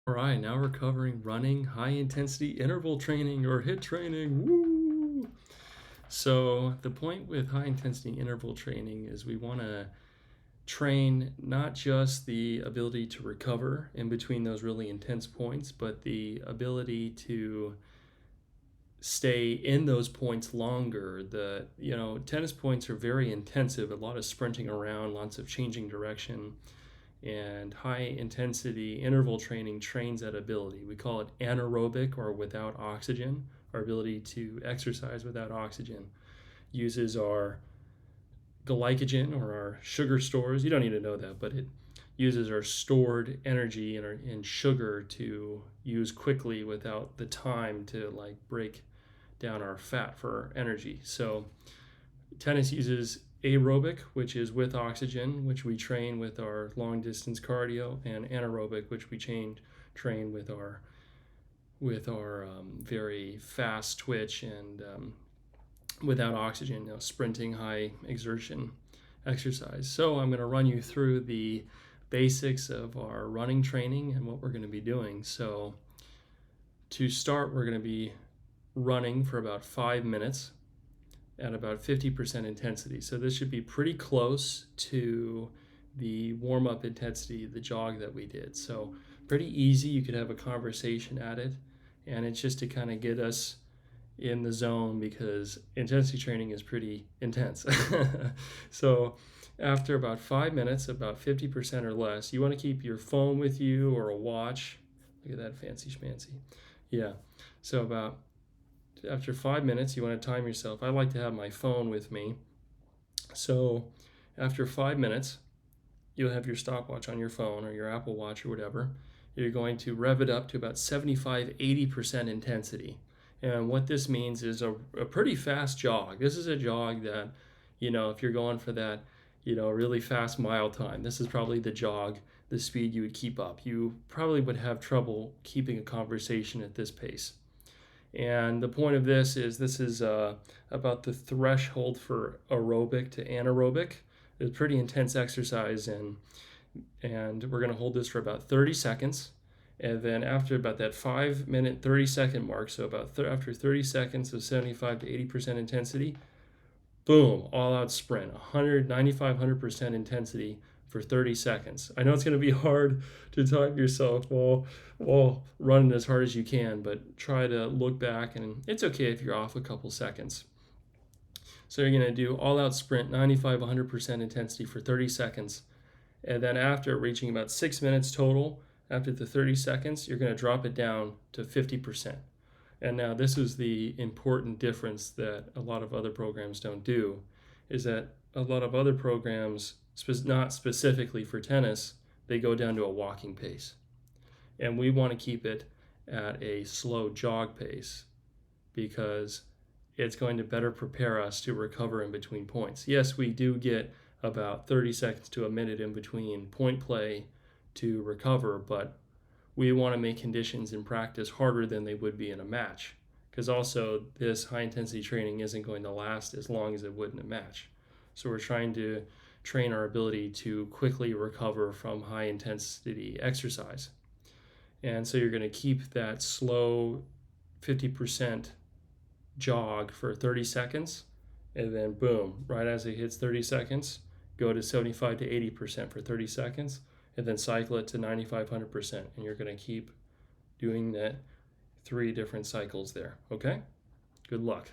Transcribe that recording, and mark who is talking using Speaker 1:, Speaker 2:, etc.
Speaker 1: All right, now we're covering running, high intensity interval training or HIIT training. Woo! So, the point with high intensity interval training is we want to train not just the ability to recover in between those really intense points, but the ability to stay in those points longer. Tennis points are very intensive, a lot of sprinting around, lots of changing direction, and high intensity interval training trains that ability. We call it anaerobic or without oxygen. Our ability to exercise without oxygen uses our glycogen or our sugar stores. You don't need to know that, but it uses our stored energy in sugar to use quickly without the time to like break down our fat for energy. So tennis uses aerobic, which is with oxygen, which we train with our long distance cardio, and anaerobic, which we train with our very fast twitch and without oxygen, sprinting, high exertion exercise. So I'm going to run you through the basics of our running training and what we're going to be doing. So to start, we're going to be running for about 5 minutes at about 50% intensity. So this should be pretty close to the warm-up intensity, the jog that we did. So pretty easy. You could have a conversation at it, and it's just to kind of get us in the zone because intensity training is pretty intense. So after about 5 minutes, about 50% or less, you want to keep your phone with you or a watch. Look at that fancy schmancy. Yeah. So after 5 minutes, you want to time yourself. I like to have my phone with me. So after 5 minutes, you'll have your stopwatch on your phone or your Apple Watch or whatever. You're going to rev it up to about 75-80% intensity. And what this means is a pretty fast jog. This is a jog that, if you're going for that, really fast mile time, this is probably the jog, the speed you would keep up. You probably would have trouble keeping a conversation at this pace. And the point of this is about the threshold for aerobic to anaerobic. It's a pretty intense exercise, and we're going to hold this for about 30 seconds. And then after about that 5 minute, 30-second mark, so after 30 seconds of 75 to 80% intensity, boom, all out sprint, 100% intensity for 30 seconds. I know it's going to be hard to time yourself while running as hard as you can, but try to look back, and it's okay if you're off a couple seconds. So you're going to do all out sprint, 100% intensity for 30 seconds. And then after reaching about 6 minutes total, after the 30 seconds, you're going to drop it down to 50%. And now this is the important difference that a lot of other programs don't do, is that a lot of other programs, not specifically for tennis, they go down to a walking pace. And we want to keep it at a slow jog pace because it's going to better prepare us to recover in between points. Yes, we do get about 30 seconds to a minute in between point play to recover, but we want to make conditions in practice harder than they would be in a match, because also this high intensity training isn't going to last as long as it would in a match. So we're trying to train our ability to quickly recover from high intensity exercise. And so you're going to keep that slow 50% jog for 30 seconds, and then boom, right as it hits 30 seconds, go to 75 to 80% for 30 seconds, and then cycle it to 95-100%. And you're going to keep doing that 3 different cycles there. Okay? Good luck.